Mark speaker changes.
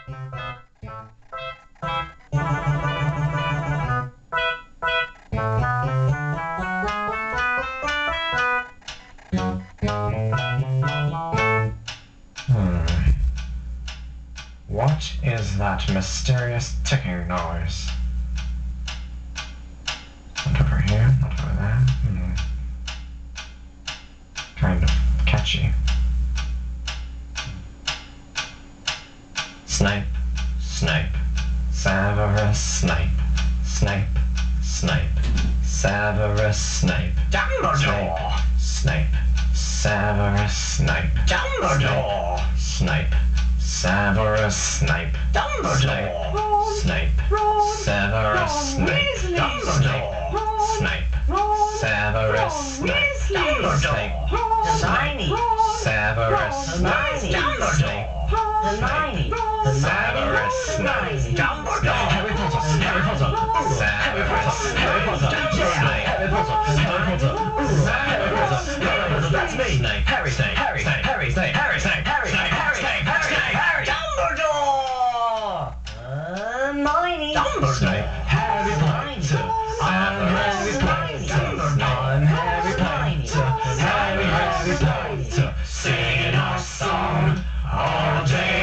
Speaker 1: What is that mysterious ticking noise? Not over here, not over there. Kind of catchy. Snape, Snape, Severus Snape, Snape, Snape, Severus Snape,
Speaker 2: Dumbledore!
Speaker 1: Snape, Severus Snape,
Speaker 2: Dumbledore!
Speaker 1: Snape, Severus Snape,
Speaker 2: Dumbledore!
Speaker 1: Snape, Severus Snape,
Speaker 2: Dumbledore!
Speaker 1: Snape, Severus Snape,
Speaker 2: Dumbledore! Hermione!
Speaker 1: Severus
Speaker 2: Hermione! Dumbledore! Hermione!
Speaker 1: Severus Snape,
Speaker 2: Dumbledore! Harry Potter! Harry Potter! Harry Potter! Harry Potter! Harry Potter! Harry Potter! Harry Potter! That's me! Harry! Harry! Harry! Harry! Harry! Harry! Dumbledore! Hermione! Dumbledore! Harry Potter! I'm Harry Potter! I'm Harry Potter! Harry Potter! Singing our song all day